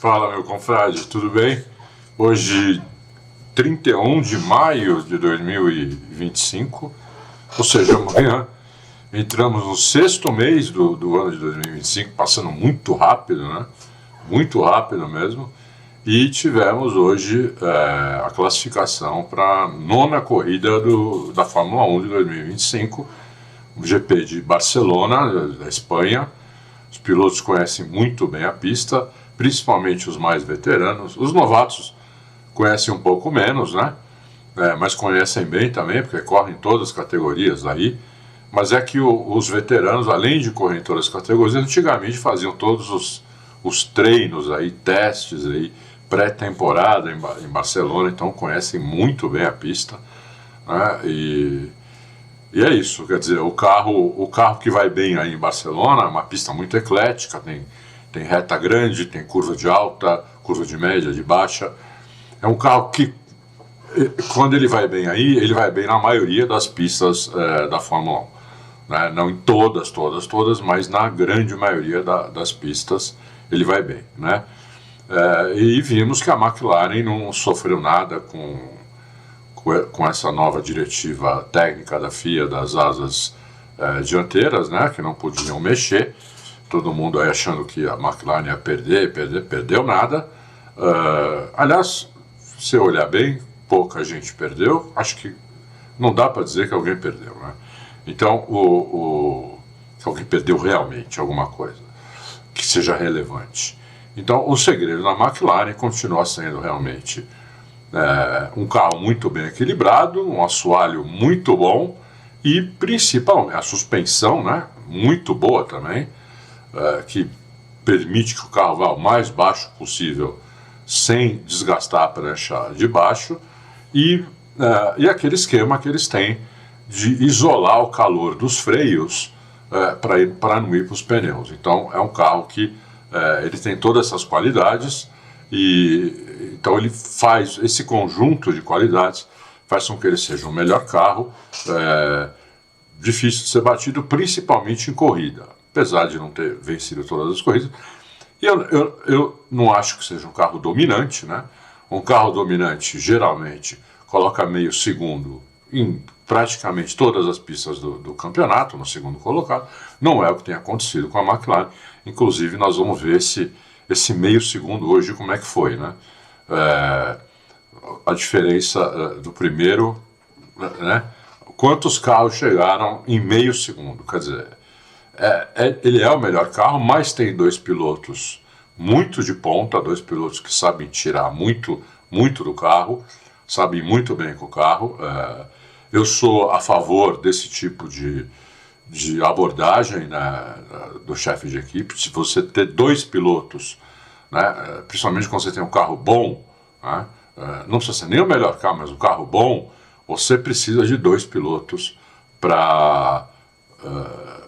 Fala, meu confrade, tudo bem? Hoje, 31 de maio de 2025, ou seja, amanhã, entramos no sexto mês do ano de 2025, passando muito rápido, né? Muito rápido mesmo. E tivemos hoje a classificação para a nona corrida da Fórmula 1 de 2025, o GP de Barcelona, da Espanha. Os pilotos conhecem muito bem a pista, principalmente os mais veteranos. Os novatos conhecem um pouco menos, né? Mas conhecem bem também, porque correm em todas as categorias aí. Mas é que os veteranos, além de correr em todas as categorias, antigamente faziam todos os treinos aí, testes aí, pré-temporada em Barcelona, então conhecem muito bem a pista, né? E é isso, quer dizer, o carro que vai bem aí em Barcelona é uma pista muito eclética, tem reta grande, tem curva de alta, curva de média, de baixa. É um carro que, quando ele vai bem aí, ele vai bem na maioria das pistas da Fórmula 1. Né? Não em todas, mas na grande maioria das pistas ele vai bem, né? E vimos que a McLaren não sofreu nada com essa nova diretiva técnica da FIA das asas dianteiras, né, que não podiam mexer. Todo mundo aí achando que a McLaren ia perdeu nada. Aliás, se olhar bem, pouca gente perdeu. Acho que não dá para dizer que alguém perdeu, né? Então, que alguém perdeu realmente alguma coisa que seja relevante. Então, o segredo da McLaren continua sendo realmente um carro muito bem equilibrado, um assoalho muito bom e principalmente a suspensão, né, muito boa também, que permite que o carro vá o mais baixo possível sem desgastar a prancha de baixo e aquele esquema que eles têm de isolar o calor dos freios para não ir para os pneus. Então é um carro que ele tem todas essas qualidades. Então ele faz esse conjunto de qualidades, faz com que ele seja um melhor carro, difícil de ser batido, principalmente em corrida, apesar de não ter vencido todas as corridas. E eu não acho que seja um carro dominante, né? Um carro dominante geralmente coloca meio segundo em praticamente todas as pistas do campeonato, no segundo colocado. Não é o que tem acontecido com a McLaren. Inclusive nós vamos ver esse meio segundo hoje, como é que foi, né? A diferença do primeiro, né? Quantos carros chegaram em meio segundo? Quer dizer, ele é o melhor carro, mas tem dois pilotos muito de ponta, dois pilotos que sabem tirar muito, muito do carro, sabem muito bem com o carro. Eu sou a favor desse tipo de abordagem, né, do chefe de equipe. Se você ter dois pilotos, né, principalmente quando você tem um carro bom, né, não precisa ser nem o melhor carro, mas um carro bom, você precisa de dois pilotos para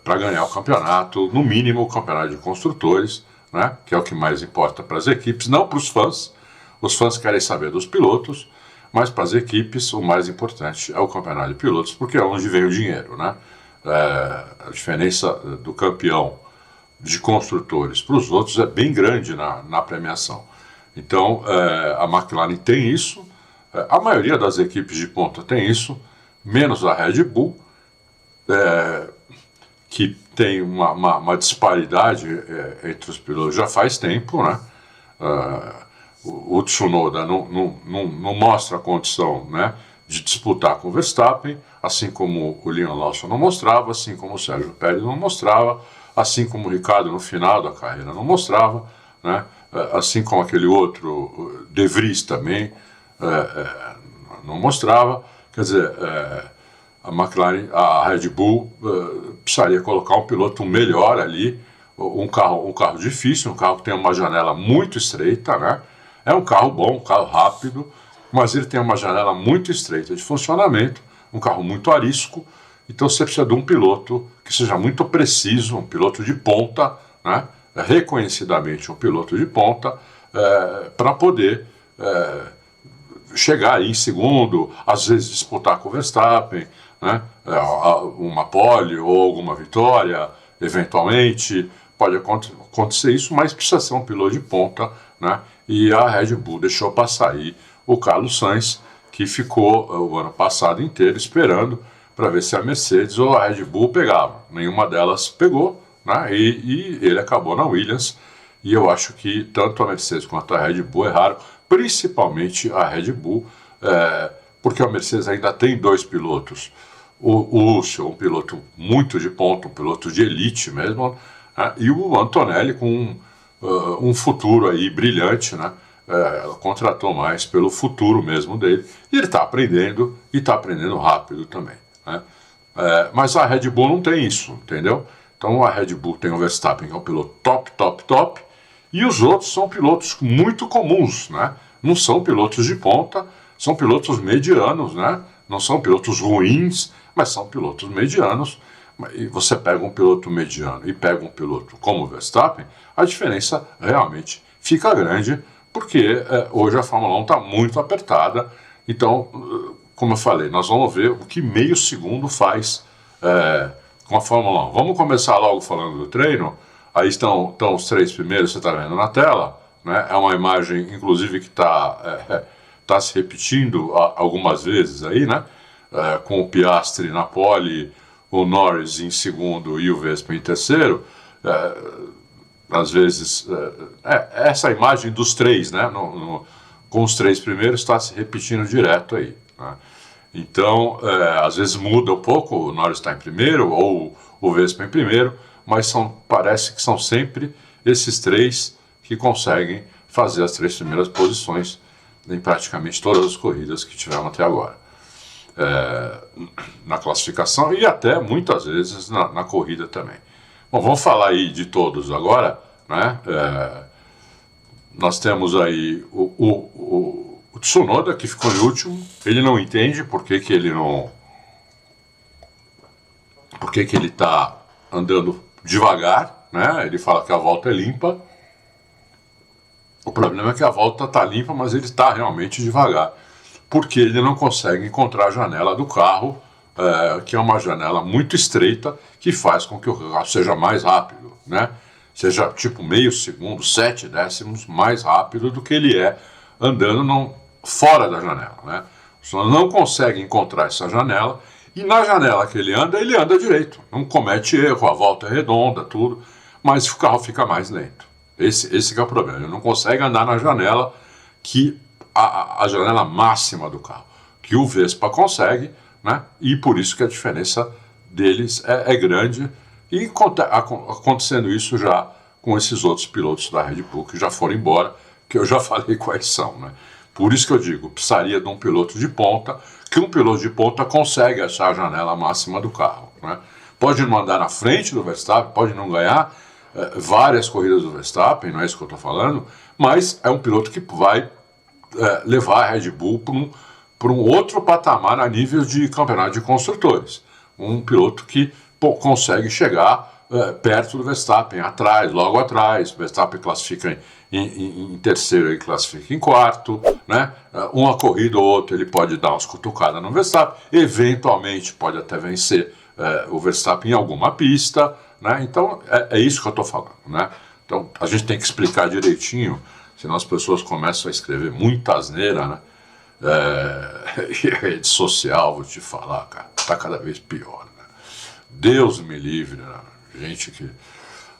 ganhar o campeonato, no mínimo o campeonato de construtores, né, que é o que mais importa para as equipes, não para os fãs. Os fãs querem saber dos pilotos, mas para as equipes o mais importante é o campeonato de pilotos, porque é onde vem o dinheiro, né? A diferença do campeão de construtores para os outros é bem grande na premiação. Então, a McLaren tem isso, a maioria das equipes de ponta tem isso, menos a Red Bull, que tem uma disparidade entre os pilotos já faz tempo, né? O Tsunoda não mostra a condição, né, de disputar com o Verstappen, assim como o Liam Lawson não mostrava, assim como o Sérgio Pérez não mostrava, assim como o Ricciardo no final da carreira não mostrava, né, assim como aquele outro, De Vries também não mostrava. Quer dizer, a McLaren, a Red Bull precisaria colocar um piloto melhor ali, um carro difícil, um carro que tem uma janela muito estreita, né? É um carro bom, um carro rápido, mas ele tem uma janela muito estreita de funcionamento, um carro muito arisco. Então você precisa de um piloto que seja muito preciso, um piloto de ponta, né? Reconhecidamente um piloto de ponta, para poder chegar aí em segundo, às vezes disputar com o Verstappen, né? Uma pole ou alguma vitória, eventualmente, pode acontecer isso, mas precisa ser um piloto de ponta, né? E a Red Bull deixou para sair o Carlos Sainz, que ficou o ano passado inteiro esperando para ver se a Mercedes ou a Red Bull pegavam. Nenhuma delas pegou, né? E ele acabou na Williams. E eu acho que tanto a Mercedes quanto a Red Bull erraram, principalmente a Red Bull, porque a Mercedes ainda tem dois pilotos. O Lúcio, um piloto muito de ponta, um piloto de elite mesmo, né? E o Antonelli com um futuro aí brilhante, né? Ela contratou mais pelo futuro mesmo dele, e ele está aprendendo, e está aprendendo rápido também, né? Mas a Red Bull não tem isso, entendeu? Então a Red Bull tem o Verstappen, que é um piloto top, e os outros são pilotos muito comuns, né? Não são pilotos de ponta, são pilotos medianos, né? Não são pilotos ruins, mas são pilotos medianos. E você pega um piloto mediano e pega um piloto como o Verstappen, a diferença realmente fica grande, porque hoje a Fórmula 1 está muito apertada. Então, como eu falei, nós vamos ver o que meio segundo faz com a Fórmula 1. Vamos começar logo falando do treino. Aí estão os três primeiros, você está vendo na tela, né? É uma imagem, inclusive, que está se repetindo algumas vezes aí, né? Com o Piastri na pole, o Norris em segundo e o Vespa em terceiro. Às vezes, essa imagem dos três, né? Com os três primeiros, está se repetindo direto aí, né? Então, às vezes muda um pouco, o Norris está em primeiro ou o Vespa em primeiro, mas parece que são sempre esses três que conseguem fazer as três primeiras posições em praticamente todas as corridas que tivemos até agora. Na classificação e até muitas vezes na corrida também. Bom, vamos falar aí de todos agora, né? Nós temos aí o Tsunoda, que ficou em último. Ele não entende por que ele não... Por que ele está andando devagar, né? Ele fala que a volta é limpa. O problema é que a volta está limpa, mas ele está realmente devagar, porque ele não consegue encontrar a janela do carro, que é uma janela muito estreita, que faz com que o carro seja mais rápido, né? Seja tipo meio segundo, 7 décimos mais rápido do que ele é andando fora da janela, né? Você não consegue encontrar essa janela, e na janela que ele anda direito, não comete erro, a volta é redonda, tudo, mas o carro fica mais lento. Esse que é o problema, ele não consegue andar na janela que a janela máxima do carro, que o Vespa consegue, né? E por isso que a diferença deles é grande, e acontecendo isso já com esses outros pilotos da Red Bull que já foram embora, que eu já falei quais são, né? Por isso que eu digo, precisaria de um piloto de ponta, que um piloto de ponta consegue achar a janela máxima do carro, né? Pode não andar na frente do Verstappen, pode não ganhar várias corridas do Verstappen, não é isso que eu estou falando, mas é um piloto que vai levar a Red Bull para um outro patamar a nível de campeonato de construtores. Um piloto que consegue chegar perto do Verstappen, logo atrás. O Verstappen classifica em terceiro, ele classifica em quarto, né? Uma corrida ou outra ele pode dar umas cutucadas no Verstappen, eventualmente pode até vencer o Verstappen em alguma pista, né? Então é isso que eu estou falando, né? Então a gente tem que explicar direitinho, senão as pessoas começam a escrever muita asneira, né? E a rede social, vou te falar, cara, tá cada vez pior, né? Deus me livre, né? Gente que...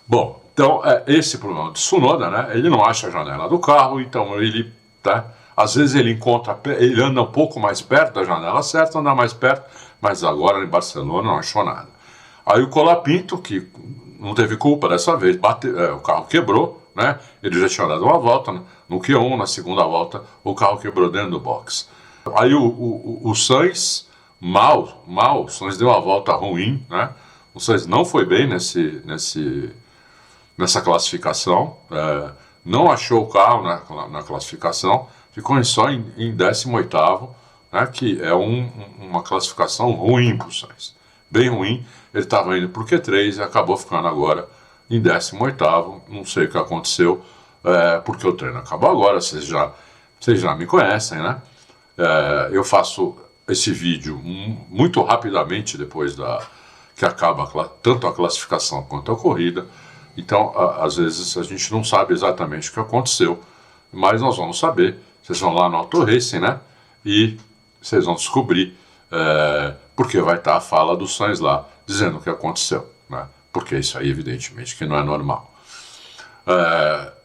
Bom, então esse problema do Tsunoda, né? Ele não acha a janela do carro, então ele, tá? Às vezes ele anda um pouco mais perto da janela certa, anda mais perto, mas agora em Barcelona não achou nada. Aí o Colapinto, que não teve culpa dessa vez, o carro quebrou, né? Ele já tinha dado uma volta no Q1, na segunda volta o carro quebrou dentro do box. Aí o Sainz, o Sainz deu uma volta ruim, né? O Sainz não foi bem nessa classificação, não achou o carro na classificação, ficou só em 18º, né? Que é uma classificação ruim para o Sainz, bem ruim. Ele estava indo para o Q3 e acabou ficando agora em 18º, não sei o que aconteceu, porque o treino acabou agora, vocês já me conhecem, né? Eu faço esse vídeo muito rapidamente depois que acaba tanto a classificação quanto a corrida, Então, às vezes, a gente não sabe exatamente o que aconteceu, mas nós vamos saber. Vocês vão lá no Auto Racing, né? E vocês vão descobrir, porque vai estar a fala do Sainz lá, dizendo o que aconteceu, né? Porque isso aí, evidentemente, que não é normal.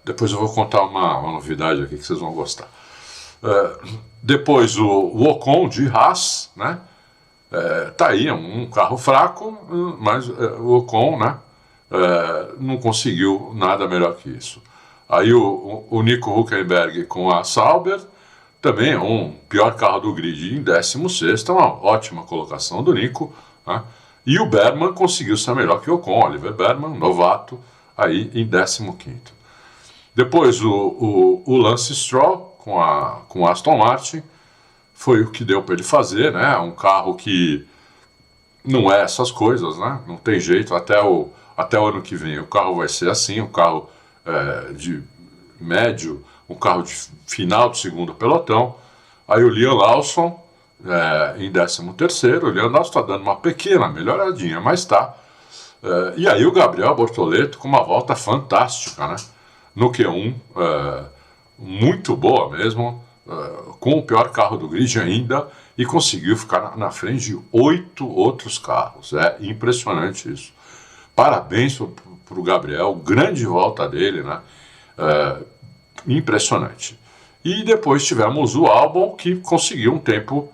Depois eu vou contar uma novidade aqui que vocês vão gostar. Depois o Ocon de Haas, né? Tá aí, um carro fraco, mas o Ocon, né? Não conseguiu nada melhor que isso. Aí o Nico Hülkenberg com a Sauber, também um pior carro do grid em 16º, uma ótima colocação do Nico, né? E o Berman conseguiu ser melhor que o Ocon, Oliver Berman, novato, aí em 15º. Depois o Lance Stroll com a Aston Martin, foi o que deu para ele fazer, né? Um carro que não é essas coisas, né? Não tem jeito, até o ano que vem o carro vai ser assim, um carro de médio, um carro de final de segundo pelotão. Aí o Liam Lawson em 13º, o Liam Lawson está dando uma pequena melhoradinha, mas está. E aí o Gabriel Bortoleto com uma volta fantástica, né? No Q1, muito boa mesmo, com o pior carro do grid ainda, e conseguiu ficar na frente de 8 outros carros. É impressionante isso. Parabéns para o Gabriel, grande volta dele, né? Impressionante. E depois tivemos o Albon, que conseguiu um tempo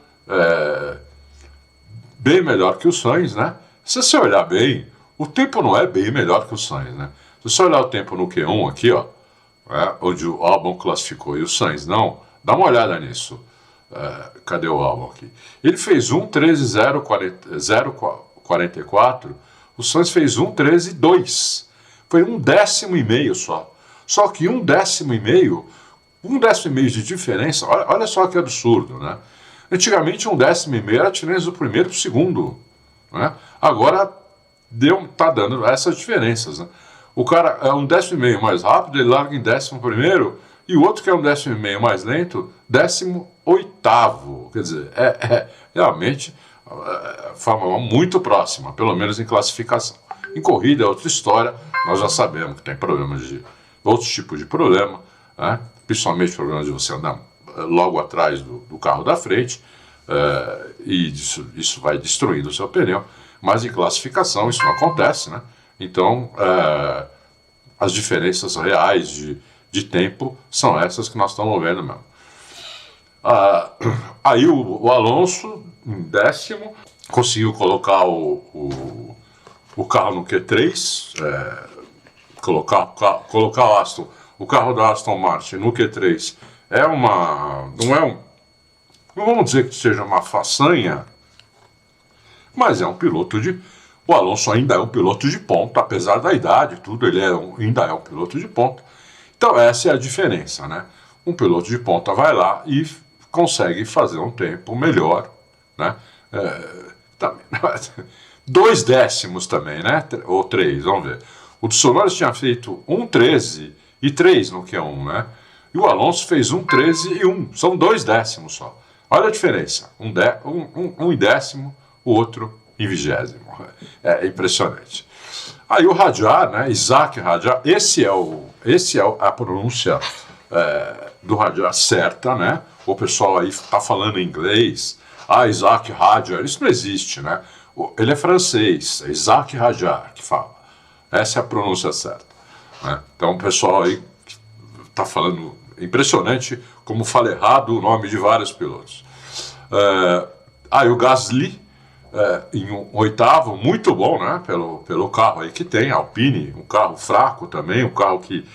bem melhor que o Sainz, né? Se você olhar bem, o tempo não é bem melhor que o Sainz, né? Se você olhar o tempo no Q1 aqui, ó, onde o Albon classificou e o Sainz não, dá uma olhada nisso. Cadê o Albon aqui? Ele fez 1:13.044, o Sainz fez 1:13.2. Foi 1,5 só. Só que 1,5 de diferença, olha só que absurdo, né? Antigamente 1,5 era a diferença do primeiro para o segundo, né? Agora tá dando essas diferenças, né? O cara é 1,5 mais rápido, ele larga em 11º, e o outro que é 1,5 mais lento, 18º. Quer dizer, realmente forma muito próxima, pelo menos em classificação. Em corrida é outra história, nós já sabemos que tem problemas outros tipos de problema, né? Principalmente problemas de você andar logo atrás do carro da frente, e isso vai destruindo o seu pneu, mas em classificação isso não acontece, né? Então, as diferenças reais de tempo são essas que nós estamos vendo mesmo. Aí o Alonso, em 10º, conseguiu colocar o carro no Q3, colocar o carro da Aston Martin no Q3 não vamos dizer que seja uma façanha, mas é um piloto o Alonso ainda é um piloto de ponta, apesar da idade, tudo, ele ainda é um piloto de ponta. Então essa é a diferença, né? Um piloto de ponta vai lá e consegue fazer um tempo melhor, né? 2 décimos também, né? Ou 3, vamos ver. O Tsunoda tinha feito 1:13.3 no Q1, né? E o Alonso fez 1:13.1. São 2 décimos só. Olha a diferença. Um em 10º, o outro em 20º. É impressionante. Aí o Hadjar, né? Isaac Hadjar, esse é a pronúncia do Hadjar certa, né? O pessoal aí está falando em inglês. Isaac Hadjar, isso não existe, né? Ele é francês, é Isaac Hadjar que fala. Essa é a pronúncia certa, né? Então o pessoal aí está falando, impressionante como fala errado o nome de vários pilotos. Aí o Gasly, em 8º, muito bom, né? Pelo carro aí que tem, Alpine, um carro fraco também, um carro que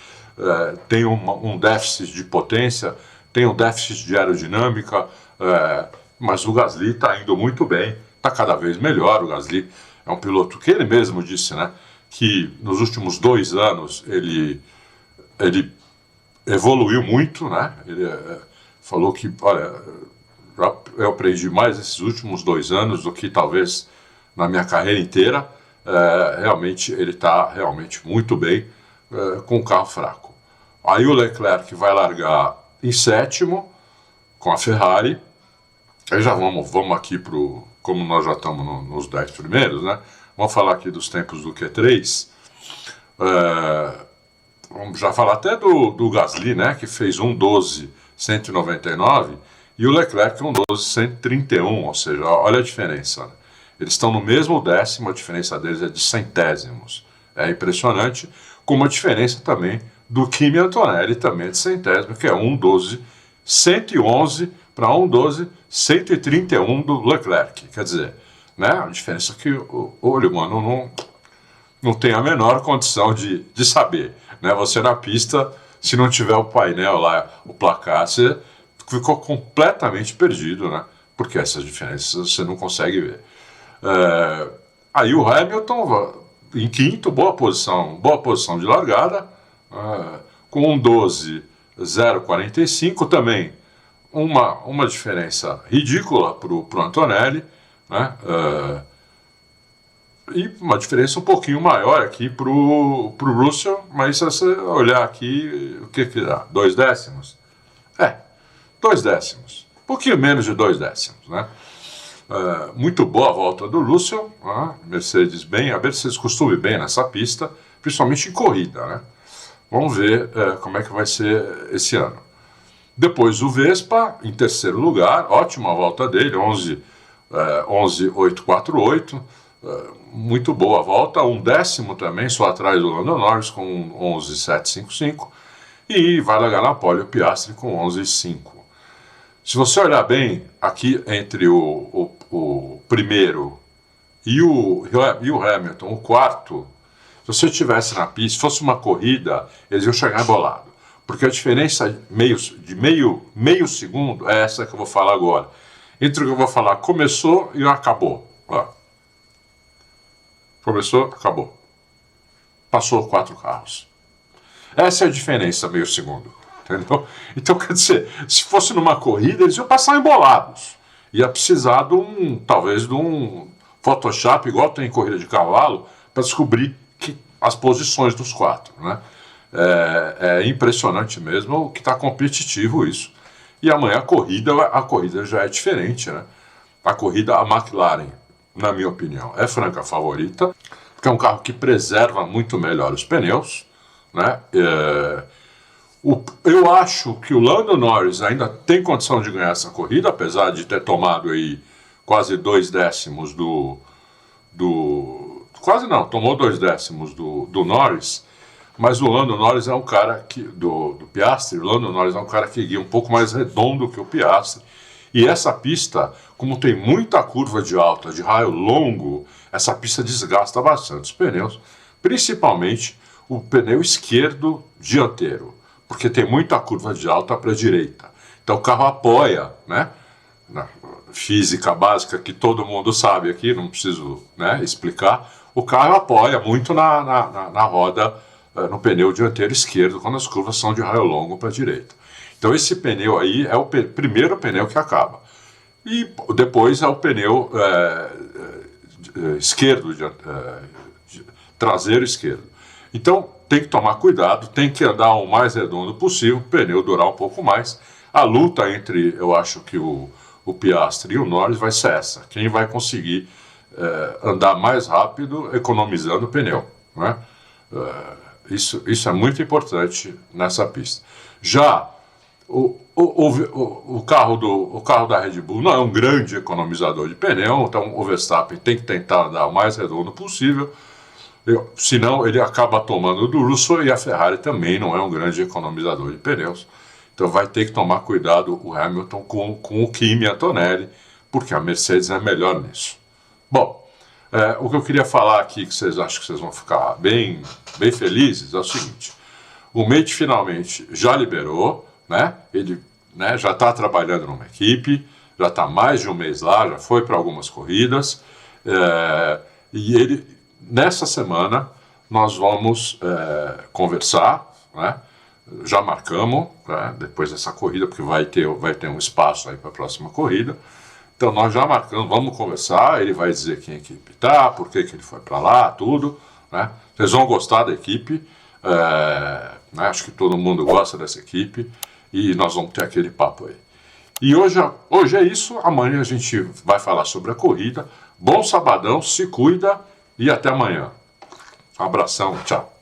tem um déficit de potência, tem um déficit de aerodinâmica, mas o Gasly está indo muito bem, está cada vez melhor. O Gasly é um piloto que ele mesmo disse, né? Que nos últimos 2 anos ele evoluiu muito, né? Ele falou que, olha, eu aprendi mais esses últimos 2 anos do que talvez na minha carreira inteira. Realmente ele está realmente muito bem com o carro fraco. Aí o Leclerc vai largar em 7º com a Ferrari. Aí já vamos aqui como nós já estamos nos 10 primeiros, né? Vamos falar aqui dos tempos do Q3. Vamos já falar até do Gasly, né, que fez 1:12.199 e o Leclerc 1:12.131, ou seja, olha a diferença. Né? Eles estão no mesmo décimo, a diferença deles é de centésimos. É impressionante, como a diferença também do Kimi Antonelli também é de centésimo, que é 1:12.111 para 1:12.131 do Leclerc. Quer dizer, né, a diferença que o olho humano não tem a menor condição de saber. Né? Você na pista, se não tiver o painel lá, o placar, você ficou completamente perdido, né? Porque essas diferenças você não consegue ver. Aí o Hamilton, em quinto, boa posição de largada, com 1:12.045 também, uma diferença ridícula para o Antonelli, né? E uma diferença um pouquinho maior aqui para o Russell, mas se você olhar aqui, o que dá? 2 décimos? 2 décimos. Um pouquinho menos de 2 décimos, né? Muito boa a volta do Russell, né? A Mercedes costuma ir bem nessa pista, principalmente em corrida, né? Vamos ver como é que vai ser esse ano. Depois o Vespa, em terceiro lugar, ótima volta dele, 11.848, muito boa volta, 1 décimo também, só atrás do Lando Norris com 11.755, e vai largar na pole o Piastri com 11.5. Se você olhar bem aqui entre o primeiro e o Hamilton, o quarto, se você estivesse na pista, se fosse uma corrida, eles iam chegar embolado. Porque a diferença de meio segundo é essa que eu vou falar agora. Entre o que eu vou falar começou e acabou. Começou, acabou. Passou 4 carros. Essa é a diferença, meio segundo. Entendeu? Então, quer dizer, se fosse numa corrida, eles iam passar embolados. Ia precisar talvez de um Photoshop, igual tem em corrida de cavalo, para descobrir as posições dos 4. Né? É impressionante mesmo, que está competitivo isso. E amanhã a corrida já é diferente. Né? A McLaren, na minha opinião, é franca favorita, porque é um carro que preserva muito melhor os pneus. Né? Eu acho que o Lando Norris ainda tem condição de ganhar essa corrida, apesar de ter tomado aí quase 2 décimos quase não, tomou 2 décimos do Norris, mas o Lando Norris é um cara do Piastri, o Lando Norris é um cara que guia um pouco mais redondo que o Piastri, e essa pista, como tem muita curva de alta, de raio longo, essa pista desgasta bastante os pneus, principalmente o pneu esquerdo dianteiro, porque tem muita curva de alta para a direita. Então o carro apoia, né? Na física básica que todo mundo sabe aqui, não preciso, né, explicar, o carro apoia muito na roda, no pneu dianteiro esquerdo, quando as curvas são de raio longo para a direita. Então esse pneu aí é o primeiro pneu que acaba. E depois é o pneu esquerdo, traseiro esquerdo. Então tem que tomar cuidado, tem que andar o mais redondo possível, o pneu durar um pouco mais. A luta entre, eu acho que o Piastri e o Norris vai ser essa. Quem vai conseguir andar mais rápido economizando o pneu. Né? Isso é muito importante nessa pista. Já o carro da Red Bull não é um grande economizador de pneu, então o Verstappen tem que tentar andar o mais redondo possível, senão ele acaba tomando do Russell, e a Ferrari também não é um grande economizador de pneus. Então vai ter que tomar cuidado o Hamilton com o Kimi Antonelli, porque a Mercedes é melhor nisso. Bom, o que eu queria falar aqui, que vocês acham que vocês vão ficar bem felizes, é o seguinte: o Mate finalmente já liberou, né? Ele, né, já está trabalhando numa equipe, já está mais de um mês lá, já foi para algumas corridas, e ele, nessa semana, nós vamos conversar, né? Já marcamos, né, depois dessa corrida, porque vai ter um espaço aí para a próxima corrida. Então nós já marcamos, vamos conversar, ele vai dizer quem a equipe está, por que ele foi para lá, tudo. Né? Vocês vão gostar da equipe, né? Acho que todo mundo gosta dessa equipe, e nós vamos ter aquele papo aí. E hoje é isso, amanhã a gente vai falar sobre a corrida. Bom sabadão, se cuida e até amanhã. Um abração, tchau.